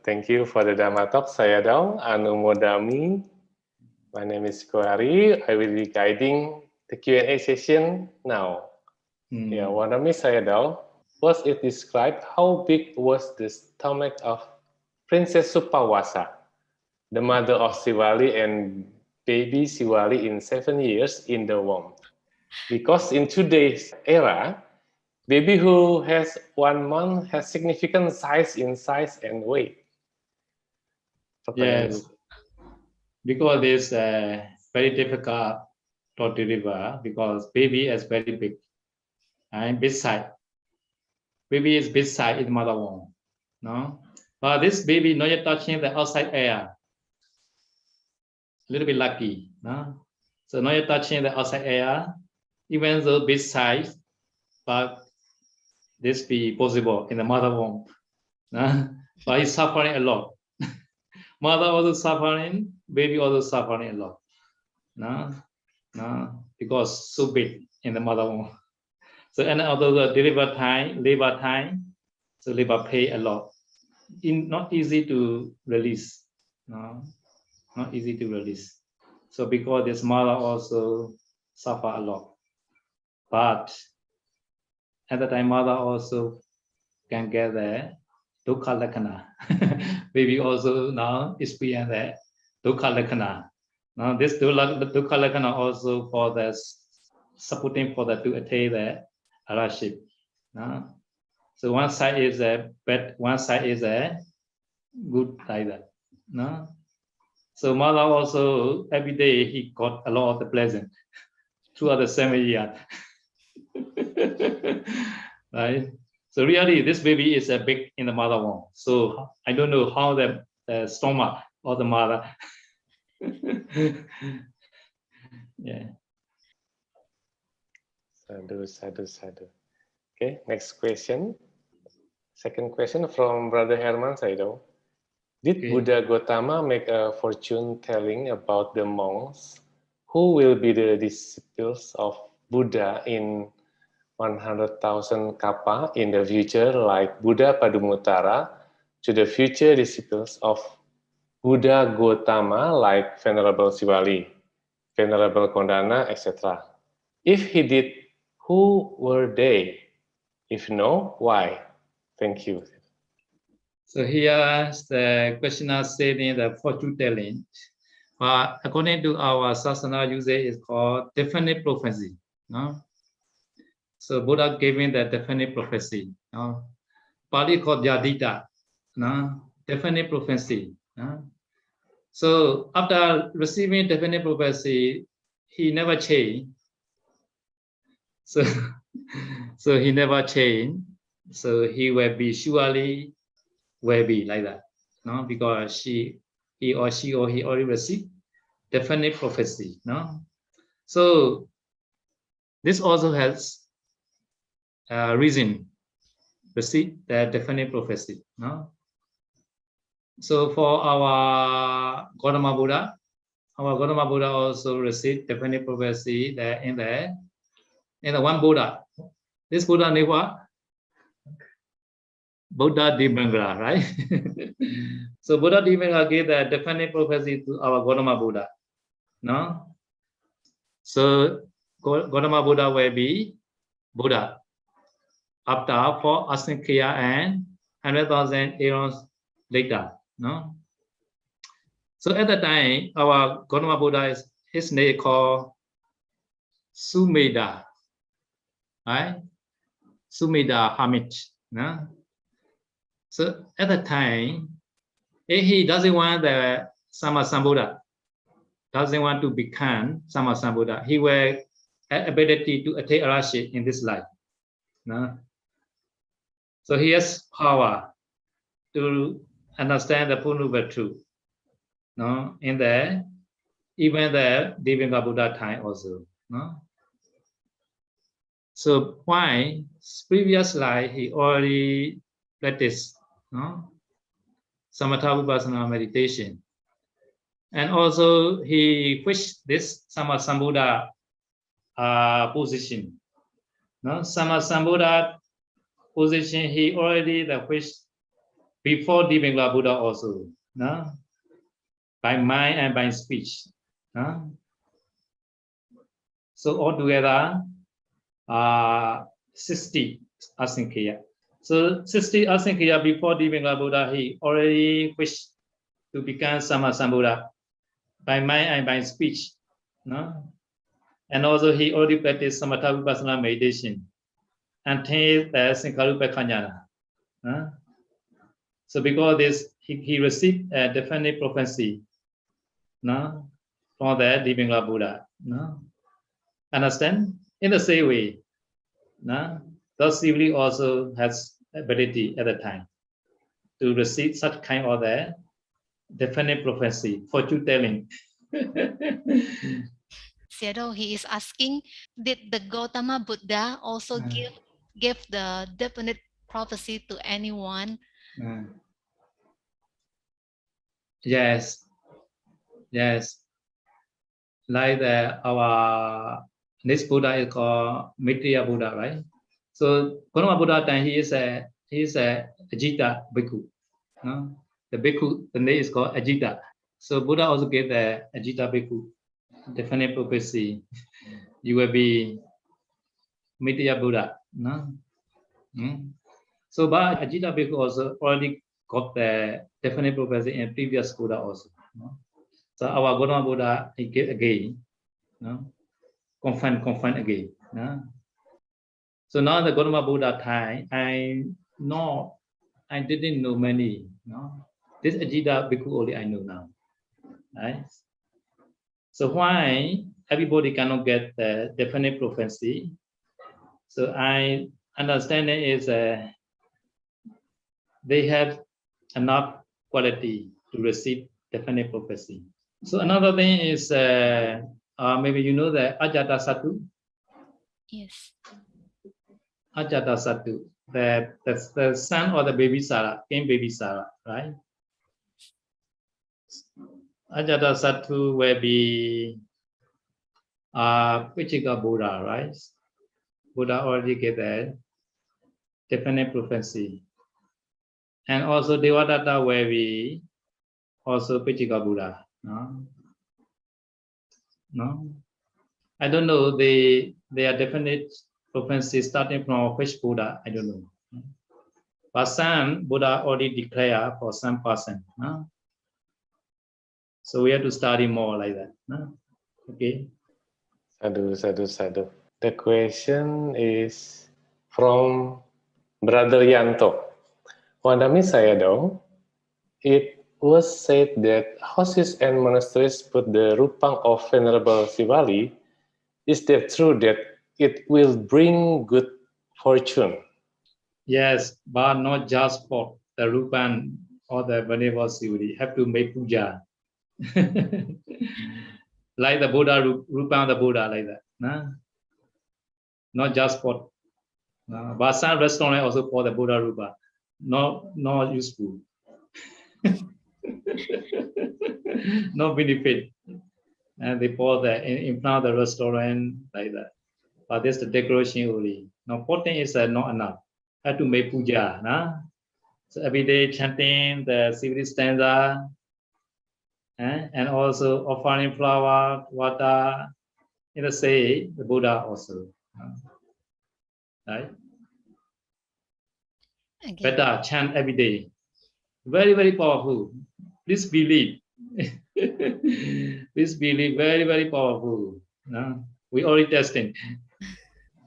Thank you for the Dhamma talk, Sayadaw. Anumodami. My name is Kohari. I will be guiding the Q&A session now. Yeah, Wanami Sayadaw. First, it described how big was the stomach of Princess Supawasa, the mother of Sivali and baby Sivali in 7 years in the womb. Because in today's era, baby who has 1 month has significant size in size and weight. Yes, because it's very difficult to deliver because baby is very big and big size. Baby is big size in mother womb, no? But this baby not yet touching the outside air. A little bit lucky, no? So not yet touching the outside air, even though big size, but this be possible in the mother womb. No? But it's suffering a lot. Mother also suffering, baby also suffering a lot. No? No? Because so big in the mother womb. So and although the labor time, so labor pay a lot. Not easy to release. No? Not easy to release. So because this mother also suffer a lot. But at the time mother also can get the dukkha lakkhana. Baby also now experience the dukkha lakkhana. Now this dukkha lakkhana also for the supporting for the to attain the araship. So one side is a bad, one side is a good like that. No? So mother also every day he got a lot of the pleasant throughout the 7 years. Right? So really this baby is a big in the mother womb. So I don't know how the stomach of the mother. Yeah. Sadhu. Okay, next question. Second question from Brother Herman Sayadaw. Did Buddha Gautama make a fortune telling about the monks who will be the disciples of Buddha in 100,000 kappa in the future, like Buddha Padumuttara, to the future disciples of Buddha Gautama, like Venerable Sivali, Venerable Kondana, etc.? If he did, who were they? If no, why? Thank you. So here the questioner said in the fortune telling, but according to our Sasana usage, is called definite prophecy. No? So Buddha giving the definite prophecy. No? Pali called Yadita. No? Definite prophecy. No? So after receiving definite prophecy, he never changed. So he never changed. So he will be surely will be like that. No? Because he already received definite prophecy. No? So this also has reason receive the definite prophecy. No? So for our Gautama Buddha also received definite prophecy that in the one Buddha. This Buddha name what? Buddha Dimangala, right? So Buddha Dimangala gave the definite prophecy to our Gautama Buddha. No? So Gautama Buddha will be Buddha after 4 Asankya and 100,000 eons later. No? So at the time, our Gautama Buddha his name called Sumedha, right? Sumedha Hermit. No? So at the time, he doesn't want the Sammasambuddha, doesn't want to become Sammasambuddha. He will ability to attain arahantship in this life. No? So he has power to understand the Full Noble Truth. No? In there, even the Divinga Buddha time also. No? So why previous life he already practiced, no? Samatha Vipassana meditation. And also he wished this Sammasambuddha position. No? Sammasambuddha position he already the wish before Divinga Buddha also. No? By mind and by speech. No? So altogether 60 Asankheya. So 60 Asankheya before Divinga Buddha, he already wished to become Sammasambuddha by mind and by speech. No? And also he already practiced Samatha Vipassana meditation until the Sankharupa Kanyana. No? So because this, he received a definite prophecy, no? From the Divinga Buddha. No? Understand? In the same way, no? Thus Sivali also has ability at the time to receive such kind of the definite prophecy, fortune telling. Sayadaw, he is asking, did the Gautama Buddha also give the definite prophecy to anyone? Yes. Yes. Like our next Buddha is called Maitreya Buddha, right? So Gautama Buddha time he is a Ajita Bhikkhu. No? The Bhikkhu, the name is called Ajita. So Buddha also gave the Ajita Bhikkhu definite prophecy. You will be Maitreya Buddha. No? So but Ajita Bhikkhu also already got the definite prophecy in previous Buddha also. No? So our Gautama Buddha he gave again. No? Confirm again. No? So now the Gautama Buddha time, I didn't know many. No? This Ajita Bhikkhu only I know now. Right? So why everybody cannot get the definite prophecy? So I understand it is they have enough quality to receive definite prophecy. So another thing is maybe you know the Ajata Satu. Yes. Ajata Satu, the son or the baby Sara, King baby Sara, right? Ajata Satu will be Pichika Buddha, right? Buddha already gave that definite prophecy. And also Devadatta will be also Pichika Buddha. No? No? I don't know, they are definite prophecy starting from which Buddha, I don't know. But some Buddha already declared for some person. No? So we have to study more like that. No? Okay. Sadhu. The question is from Brother Yanto. Wandami Sayadaw, it was said that houses and monasteries put the rupang of Venerable Sivali. Is that true that it will bring good fortune? Yes, but not just for the Rupan or the Venerable Sivali. Have to make puja. Like the Buddha, Rupan the Buddha, like that. No? Not just for, but some restaurant also for the Buddha Rupa. Not useful. No benefit. And they pour the in front of the restaurant like that. But this the decoration only. Now potting is not enough. Have to make puja. Nah? So every day chanting the Sivali stanza, and also offering flower, water, in the say the Buddha also. Right? Again. Better chant every day. Very, very powerful. Please believe. Please believe, very, very powerful. No? We already testing.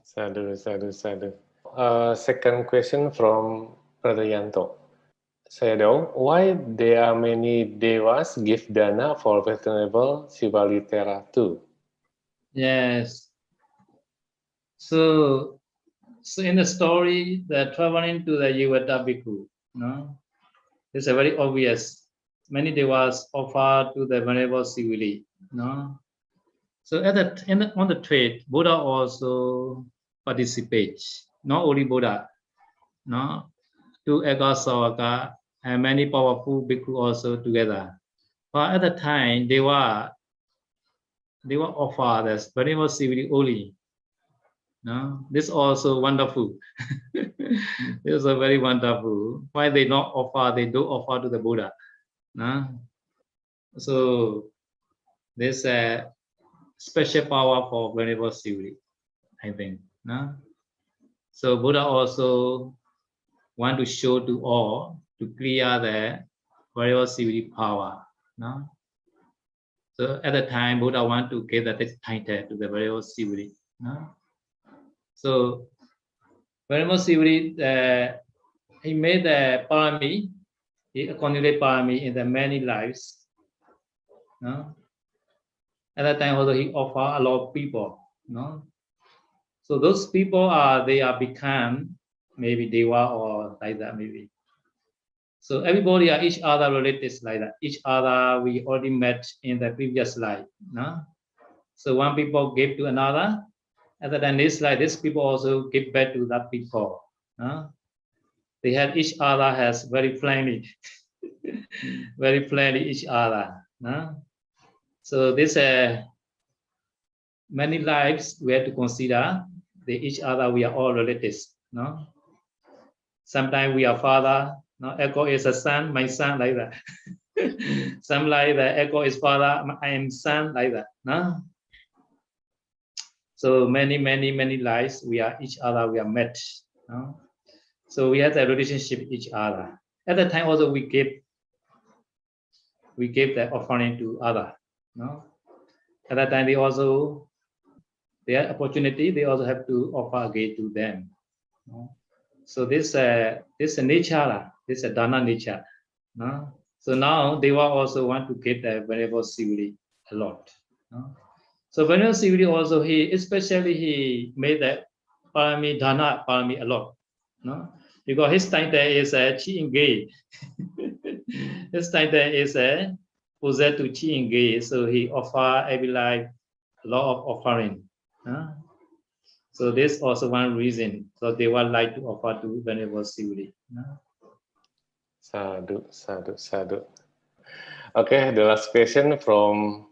Sadhu. Second question from Brother Yanto. Sayadaw, why there are many devas give dana for Venerable Sivali Thera too? Yes. So in the story, the traveling to the Yevata Bhikkhu, it's a very obvious. Many devas offer to the Venerable Sivili, So on the trade, Buddha also participates. Not only Buddha, to Agasawaka and many powerful bhikkhu also together. But at the time, they were offered as Venerable Sivili only. This also wonderful. This is very wonderful. Why they not offer? They do offer to the Buddha. So there's a special power for Venerable Sivili, I think. So Buddha also want to show to all to clear the Venerable Sivili power. So at the time, Buddha want to give that title to the Venerable Sivili. So Venerable Sivili, he made the parami, he accumulated parami in the many lives. At that time also he offered a lot of people. So those people they are become maybe deva or like that maybe. So everybody are each other relatives like that. Each other we already met in the previous life. So one people give to another. Other than this, like this people also give back to that people. They had each other has very friendly, very friendly each other. So this many lives we have to consider. Each other we are all relatives. Sometimes we are father. Echo is a son, my son like that. Some like the Echo is father, I am son like that. So many lives we are each other, we are met. So we have a relationship with each other. At the time also we gave the offering to other. At that time they also their opportunity they also have to offer again to them. So this nature, this is dana nature. So now they will also want to get the Venerable Sivili a lot. So Venerable Sivili also he made the parami dana parami a lot. Because his title is Chi Ingay. His title is possessed to Chi Ingay. So he offer every life a lot of offering. So this also one reason. So they would like to offer to Venerable Sivili. Sadhu, sadhu, sadhu. Okay, the last question from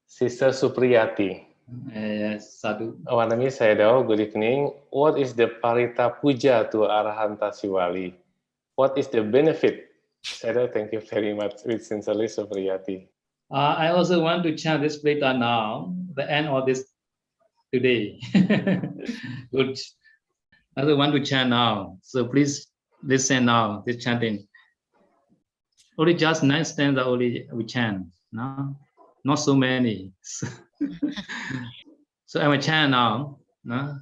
Sister Supriyati. Yes, sadhu. Wanami Sayadaw, good evening. What is the Parita Puja to Arahanta Siwali? What is the benefit? Sayadaw, thank you very much. With sincerely, Supriyati. I also want to chant this Parita now, the end of this today. Good. I also want to chant now. So please listen now, this chanting. Only just 9 stanzas only we chant. No? Not so many. So I will chant now. No?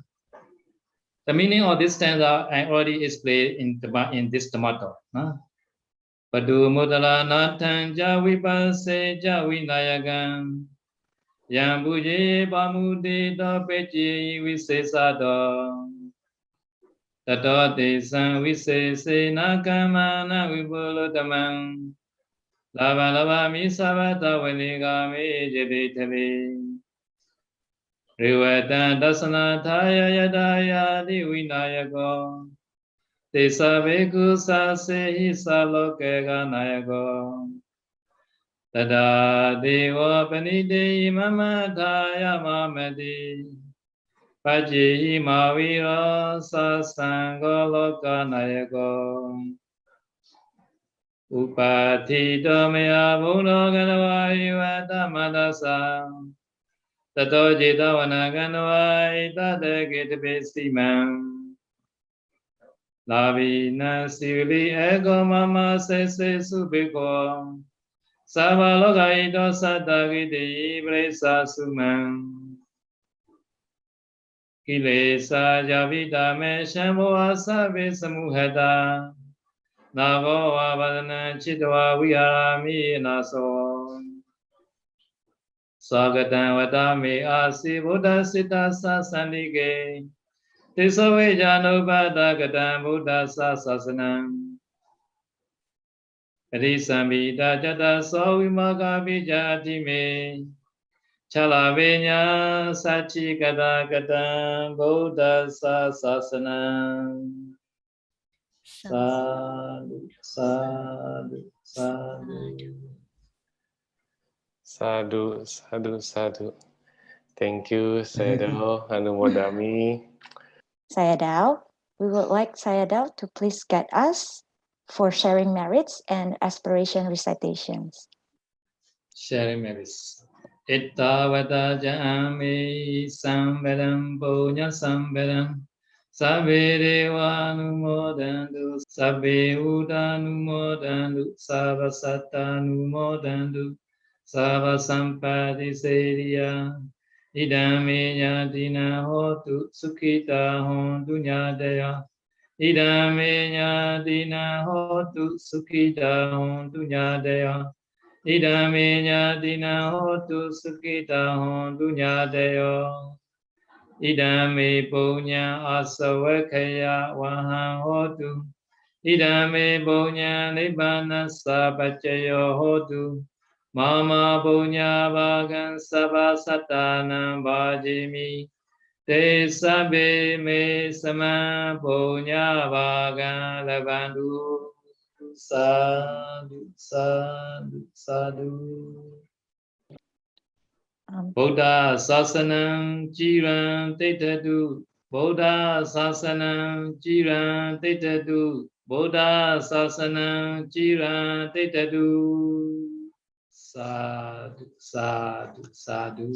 The meaning of this stanza I already explained in this tomato. No? Padu mudala natan jawipase jawinayagan Yambuje pamude da pechi visesado Tato te san visese nakamana vibolotamang Lava lava mi savata vanigami jebitave Rivata dasana thaya yadaya divinayako Te saveku sasehi salokega nayako Tada deva panide mama thaya mamadi Paji mavira sasangaloka nayako Upati domaya bhuno ganavai vatamadasa Tato jetavana ganavai tadagitapesimam Lavina sivili ego mama sese subiko Savalogaito satagiti presa sumam Kilesa javita me shambhava sabe samuhata Navo avadana chitva viharami naso Swagatam vadami asi Buddha siddha sasandike Tisawe janubhada gadam Buddha sasanam Arisambhita jata savimaga vijati me Chalavenya sachi gada gadam Buddha sasanam Sadhu, sadhu, sadhu. Sadhu, sadhu, sadhu. Thank you, Sayadaw Anumodami. Sayadaw, we would like Sayadaw to please guide us for sharing merits and aspiration recitations. Sharing merits. Ittavata jami samvedam punya samvedam sabbe deva numodandu sabbe uda numodandu sabba satta numodandu sabba sampadi seriya idame nyadina hotu sukhita hontu nyadaya idame nyadina hotu sukhita hontu nyadaya Idame nyadina hotu sukhita hontu nyadeyo. Idame punya asawakaya wahang hotu. Idame punya nibbana sabacayo hotu. Mama punya bagan sabasatana bajimi. Te sabe me sama punya bagan labandu. Sadhu, sadhu, sadhu. Buddha sasanam jiran tetadu. Buddha sasanam jiran tetadu. Buddha sasanam jiran tetadu. Sadhu, sadhu, sadhu.